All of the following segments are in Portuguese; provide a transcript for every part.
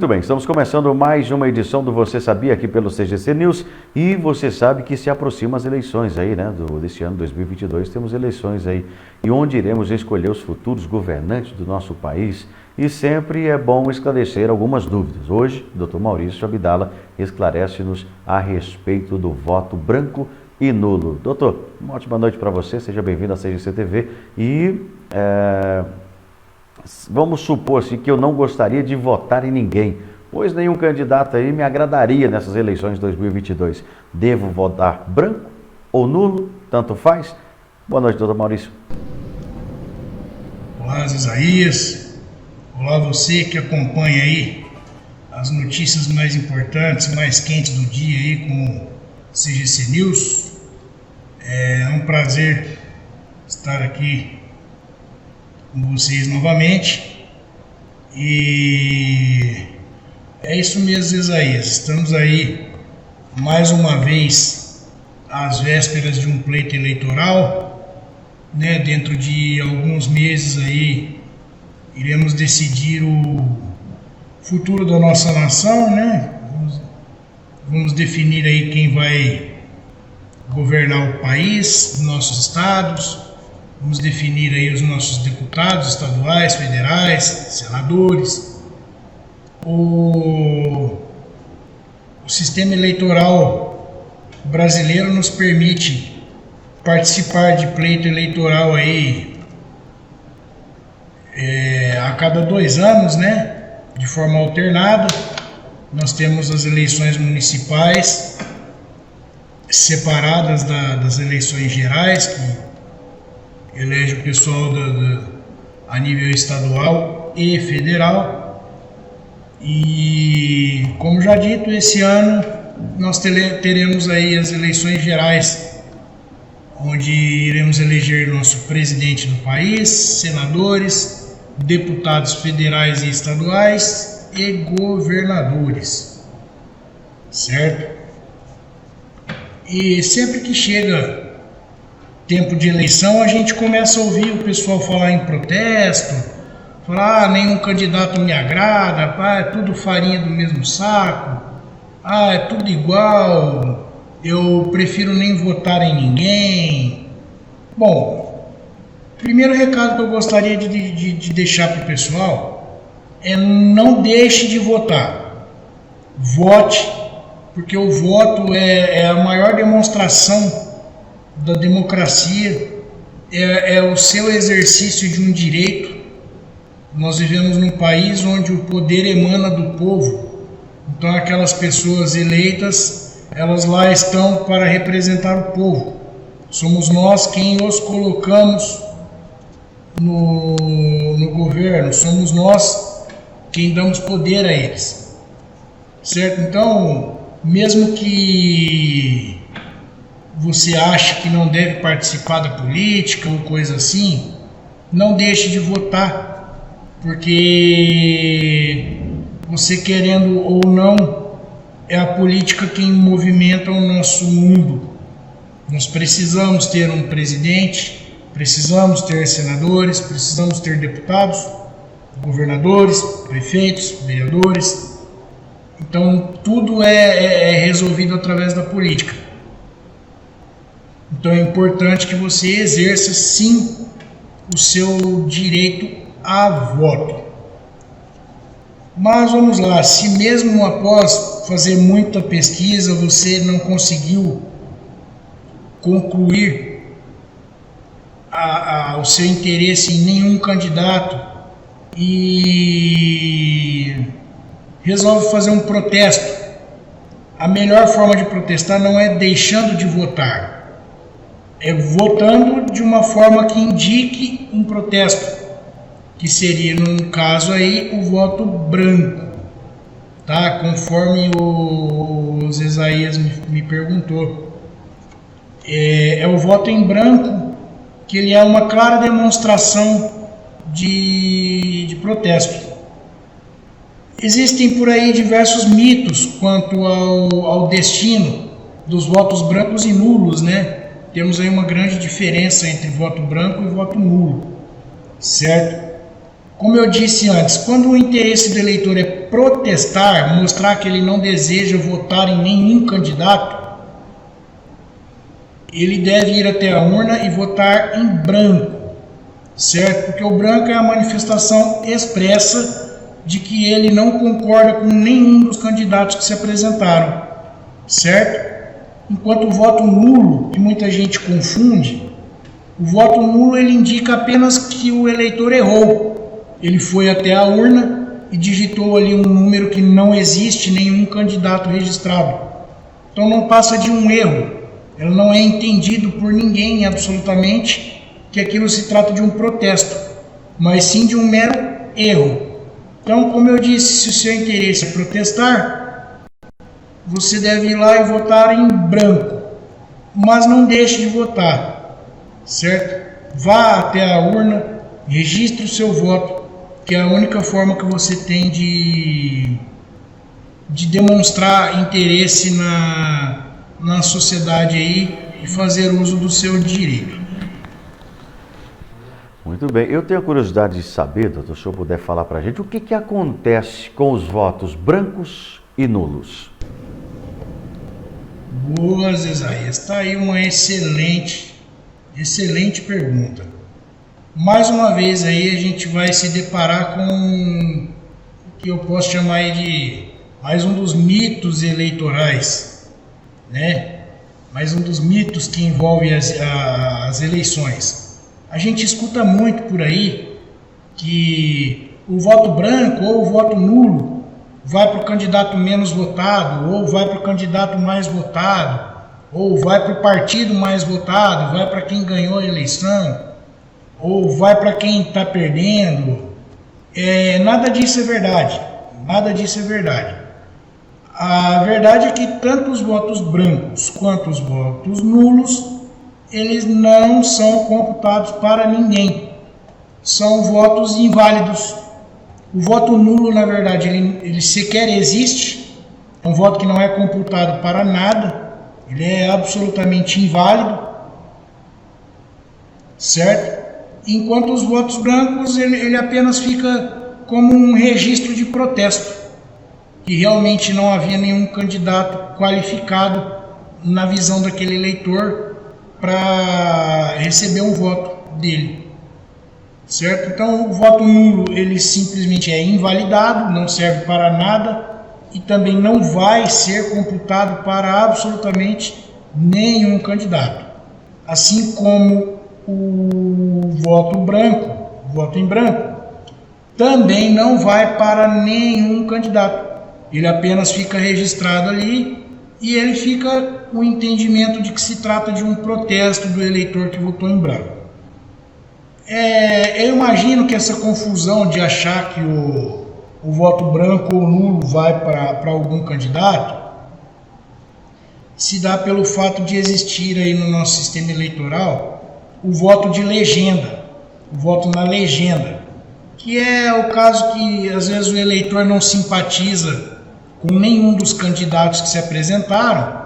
Muito bem, estamos começando mais uma edição do Você Sabia aqui pelo CGC News e você sabe que se aproximam as eleições aí, né, desse ano 2022, temos eleições aí e onde iremos escolher os futuros governantes do nosso país e sempre é bom esclarecer algumas dúvidas. Hoje, o Dr. Maurício Abdala esclarece-nos a respeito do voto branco e nulo. Doutor, uma ótima noite para você, seja bem-vindo à CGC TV e vamos supor assim, que eu não gostaria de votar em ninguém, pois nenhum candidato aí me agradaria nessas eleições de 2022. Devo votar branco ou nulo? Tanto faz? Boa noite, doutor Maurício. Olá, Isaías. Olá, você que acompanha aí as notícias mais importantes, mais quentes do dia aí com o CGC News. É um prazer estar aqui com vocês novamente e é isso mesmo, Isaías, estamos aí mais uma vez às vésperas de um pleito eleitoral, né? Dentro de alguns meses aí iremos decidir o futuro da nossa nação, né? Vamos definir aí quem vai governar o país, nossos estados. Vamos definir aí os nossos deputados estaduais, federais, senadores. O sistema eleitoral brasileiro nos permite participar de pleito eleitoral aí a cada 2 anos, né? De forma alternada. Nós temos as eleições municipais separadas das eleições gerais, que elege o pessoal a nível estadual e federal. E, como já dito, esse ano nós teremos aí as eleições gerais, onde iremos eleger nosso presidente do país, senadores, deputados federais e estaduais e governadores, certo? E sempre que chega tempo de eleição, a gente começa a ouvir o pessoal falar em protesto, falar, nenhum candidato me agrada, é tudo farinha do mesmo saco, é tudo igual, eu prefiro nem votar em ninguém. Bom, primeiro recado que eu gostaria de deixar para o pessoal é: não deixe de votar, vote, porque o voto é a maior demonstração da democracia, é o seu exercício de um direito. Nós vivemos num país onde o poder emana do povo, então aquelas pessoas eleitas, elas lá estão para representar o povo. Somos nós quem os colocamos no governo, somos nós quem damos poder a eles, certo? Então, mesmo que você acha que não deve participar da política ou coisa assim, não deixe de votar, porque você querendo ou não, é a política quem movimenta o nosso mundo. Nós precisamos ter um presidente, precisamos ter senadores, precisamos ter deputados, governadores, prefeitos, vereadores. Então tudo é resolvido através da política. Então é importante que você exerça sim o seu direito a voto. Mas vamos lá, se mesmo após fazer muita pesquisa você não conseguiu concluir o seu interesse em nenhum candidato e resolve fazer um protesto, a melhor forma de protestar não é deixando de votar, é votando de uma forma que indique um protesto, que seria, no caso aí, o voto branco, tá? Conforme o Isaías me perguntou. É o voto em branco, que ele é uma clara demonstração de protesto. Existem por aí diversos mitos quanto ao destino dos votos brancos e nulos, né? Temos aí uma grande diferença entre voto branco e voto nulo, certo? Como eu disse antes, quando o interesse do eleitor é protestar, mostrar que ele não deseja votar em nenhum candidato, ele deve ir até a urna e votar em branco, certo? Porque o branco é a manifestação expressa de que ele não concorda com nenhum dos candidatos que se apresentaram, certo? Enquanto o voto nulo, que muita gente confunde, o voto nulo ele indica apenas que o eleitor errou. Ele foi até a urna e digitou ali um número que não existe nenhum candidato registrado. Então não passa de um erro. Ela não é entendido por ninguém absolutamente que aquilo se trata de um protesto, mas sim de um mero erro. Então, como eu disse, se o seu interesse é protestar, você deve ir lá e votar em branco, mas não deixe de votar, certo? Vá até a urna, registre o seu voto, que é a única forma que você tem de demonstrar interesse na sociedade aí e fazer uso do seu direito. Muito bem. Eu tenho a curiosidade de saber, doutor, se o senhor puder falar para a gente, o que acontece com os votos brancos e nulos? Boas, Isaías. Está aí uma excelente pergunta. Mais uma vez aí a gente vai se deparar com o que eu posso chamar aí de mais um dos mitos eleitorais, né? Mais um dos mitos que envolve as eleições. A gente escuta muito por aí que o voto branco ou o voto nulo vai para o candidato menos votado, ou vai para o candidato mais votado, ou vai para o partido mais votado, vai para quem ganhou a eleição, ou vai para quem está perdendo. Nada disso é verdade. Nada disso é verdade. A verdade é que tanto os votos brancos quanto os votos nulos, eles não são computados para ninguém. São votos inválidos. O voto nulo, na verdade, ele sequer existe. É um voto que não é computado para nada. Ele é absolutamente inválido. Certo? Enquanto os votos brancos, ele apenas fica como um registro de protesto. Que realmente não havia nenhum candidato qualificado na visão daquele eleitor para receber um voto dele, certo? Então o voto nulo ele simplesmente é invalidado, não serve para nada e também não vai ser computado para absolutamente nenhum candidato. Assim como o voto branco, o voto em branco, também não vai para nenhum candidato. Ele apenas fica registrado ali e ele fica com o entendimento de que se trata de um protesto do eleitor que votou em branco. Eu imagino que essa confusão de achar que o voto branco ou nulo vai para algum candidato se dá pelo fato de existir aí no nosso sistema eleitoral o voto de legenda, o voto na legenda, que é o caso que às vezes o eleitor não simpatiza com nenhum dos candidatos que se apresentaram,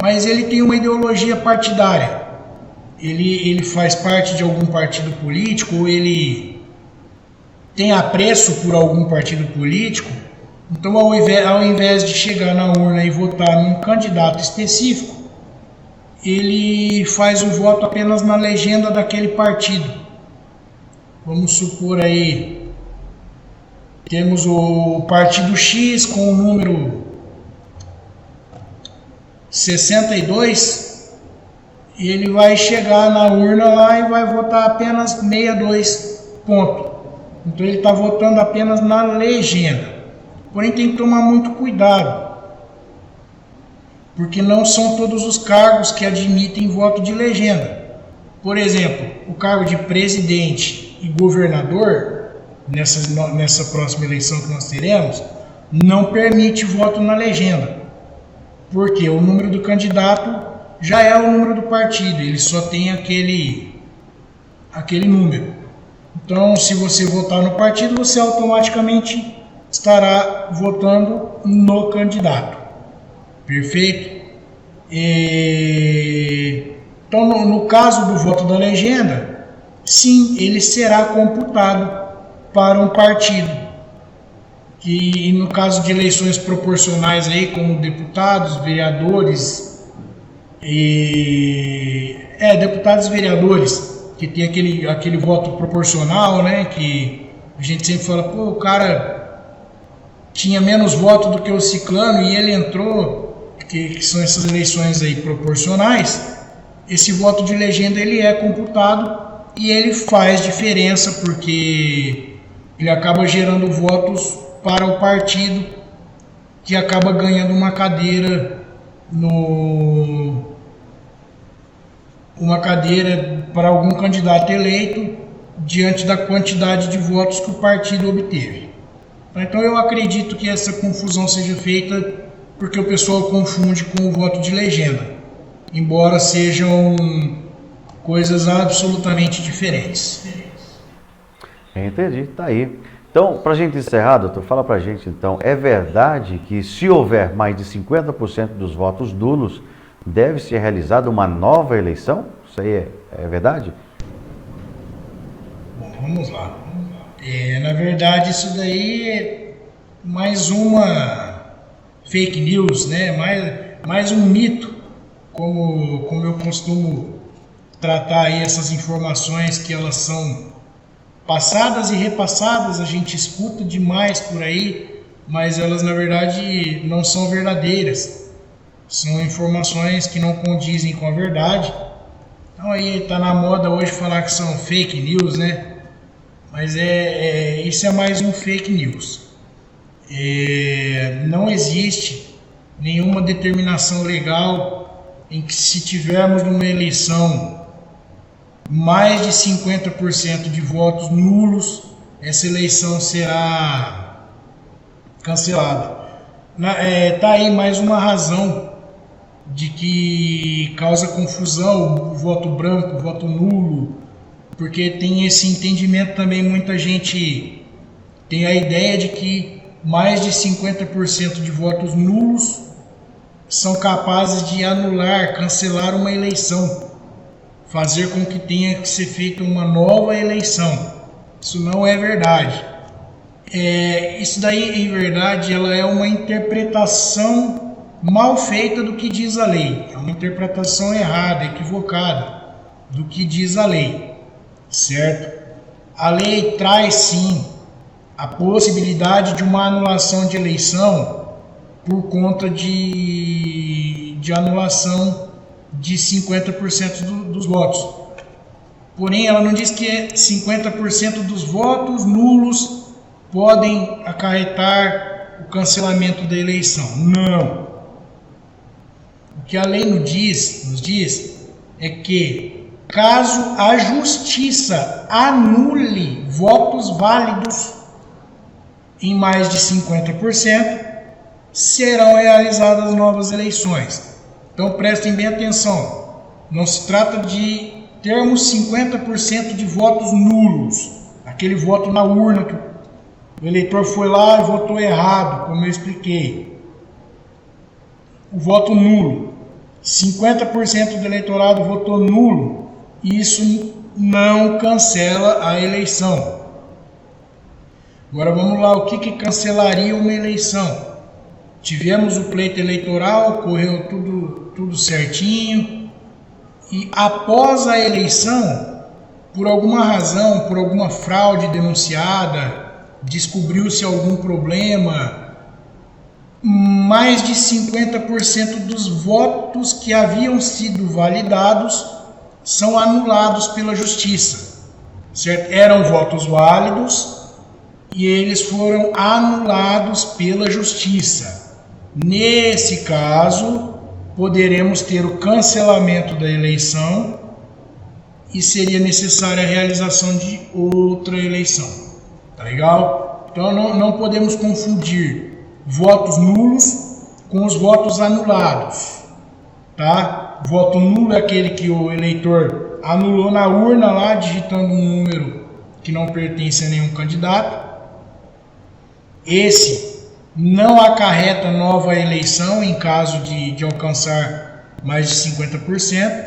mas ele tem uma ideologia partidária. Ele faz parte de algum partido político, ou ele tem apreço por algum partido político. Então, ao invés de chegar na urna e votar num candidato específico, ele faz o voto apenas na legenda daquele partido. Vamos supor aí, temos o partido X com o número 62 e ele vai chegar na urna lá e vai votar apenas 62 ponto. Então ele está votando apenas na legenda. Porém tem que tomar muito cuidado, porque não são todos os cargos que admitem voto de legenda. Por exemplo, o cargo de presidente e governador, nessa próxima eleição que nós teremos, não permite voto na legenda, porque o número do candidato já é o número do partido, ele só tem aquele número. Então, se você votar no partido, você automaticamente estará votando no candidato. Perfeito? Então, no caso do voto da legenda, sim, ele será computado para um partido. Que no caso de eleições proporcionais aí, como deputados, vereadores deputados e vereadores, que tem aquele voto proporcional, né? Que a gente sempre fala, pô, o cara tinha menos voto do que o ciclano e ele entrou, que são essas eleições aí proporcionais. Esse voto de legenda ele é computado e ele faz diferença porque ele acaba gerando votos para o partido que acaba ganhando uma cadeira para algum candidato eleito diante da quantidade de votos que o partido obteve. Então eu acredito que essa confusão seja feita porque o pessoal confunde com o voto de legenda, embora sejam coisas absolutamente diferentes. Entendi, tá aí. Então, para a gente encerrar, doutor, fala para a gente então, é verdade que se houver mais de 50% dos votos nulos, deve ser realizada uma nova eleição? Isso aí é verdade? Bom, vamos lá. Na verdade, isso daí é mais uma fake news, né? mais um mito, como eu costumo tratar aí essas informações que elas são passadas e repassadas, a gente escuta demais por aí, mas elas na verdade não são verdadeiras. São informações que não condizem com a verdade. Então aí tá na moda hoje falar que são fake news, né? Mas isso é mais um fake news. Não existe nenhuma determinação legal em que se tivermos numa eleição mais de 50% de votos nulos, essa eleição será cancelada. Tá aí mais uma razão de que causa confusão o voto branco, o voto nulo, porque tem esse entendimento também, muita gente tem a ideia de que mais de 50% de votos nulos são capazes de anular, cancelar uma eleição, fazer com que tenha que ser feita uma nova eleição. Isso não é verdade. Isso daí, em verdade, ela é uma interpretação mal feita do que diz a lei. É uma interpretação errada, equivocada do que diz a lei, certo? A lei traz sim a possibilidade de uma anulação de eleição por conta de anulação de 50% dos votos. Porém, ela não diz que 50% dos votos nulos podem acarretar o cancelamento da eleição. Não. O que a lei nos diz é que, caso a justiça anule votos válidos em mais de 50%, serão realizadas novas eleições. Então prestem bem atenção, não se trata de termos 50% de votos nulos, aquele voto na urna que o eleitor foi lá e votou errado, como eu expliquei. O voto nulo, 50% do eleitorado votou nulo, isso não cancela a eleição. Agora vamos lá, o que cancelaria uma eleição? Tivemos o pleito eleitoral, correu tudo certinho, e após a eleição, por alguma razão, por alguma fraude denunciada, descobriu-se algum problema, mais de 50% dos votos que haviam sido validados são anulados pela justiça, certo? Eram votos válidos e eles foram anulados pela justiça. Nesse caso, poderemos ter o cancelamento da eleição e seria necessária a realização de outra eleição. Tá legal? Então não podemos confundir votos nulos com os votos anulados. Tá? Voto nulo é aquele que o eleitor anulou na urna lá, digitando um número que não pertence a nenhum candidato. Esse não acarreta nova eleição em caso de alcançar mais de 50%,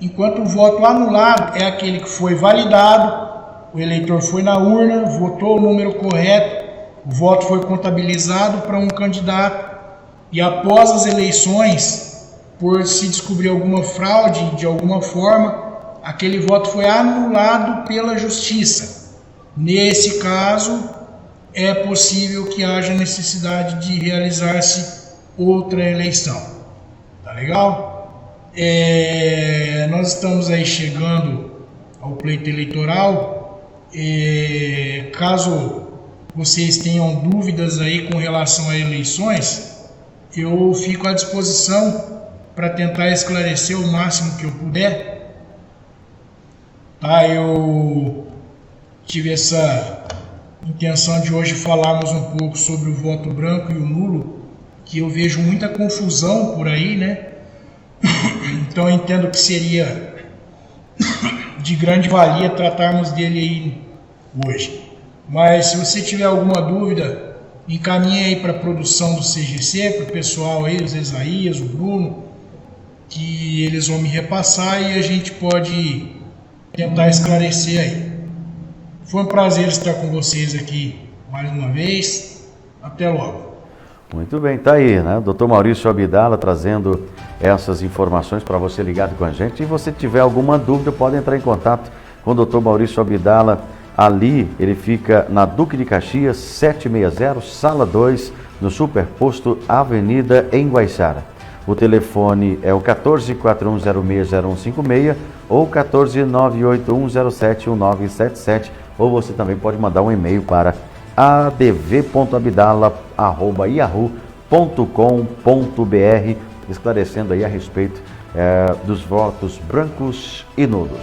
enquanto o voto anulado é aquele que foi validado o eleitor foi na urna, votou o número correto, o voto foi contabilizado para um candidato e após as eleições, por se descobrir alguma fraude de alguma forma, aquele voto foi anulado pela justiça. Nesse caso, é possível que haja necessidade de realizar-se outra eleição. Tá legal? Nós estamos aí chegando ao pleito eleitoral. Caso vocês tenham dúvidas aí com relação a eleições, eu fico à disposição para tentar esclarecer o máximo que eu puder. Tá, eu tive essa intenção de hoje falarmos um pouco sobre o voto branco e o nulo, que eu vejo muita confusão por aí, né? Então eu entendo que seria de grande valia tratarmos dele aí hoje. Mas se você tiver alguma dúvida, encaminhe aí para a produção do CGC, para o pessoal aí, os Isaías, o Bruno, que eles vão me repassar e a gente pode tentar esclarecer aí. Foi um prazer estar com vocês aqui mais uma vez. Até logo. Muito bem, tá aí, né? Dr. Maurício Abdala trazendo essas informações para você ligado com a gente. Se você tiver alguma dúvida, pode entrar em contato com o Dr. Maurício Abdala. Ali, ele fica na Duque de Caxias, 760, Sala 2, no Superposto Avenida, em Guaiçara. O telefone é o 1441060156 ou 14981071977, ou você também pode mandar um e-mail para adv.abdala@yahoo.com.br, esclarecendo aí a respeito dos votos brancos e nulos.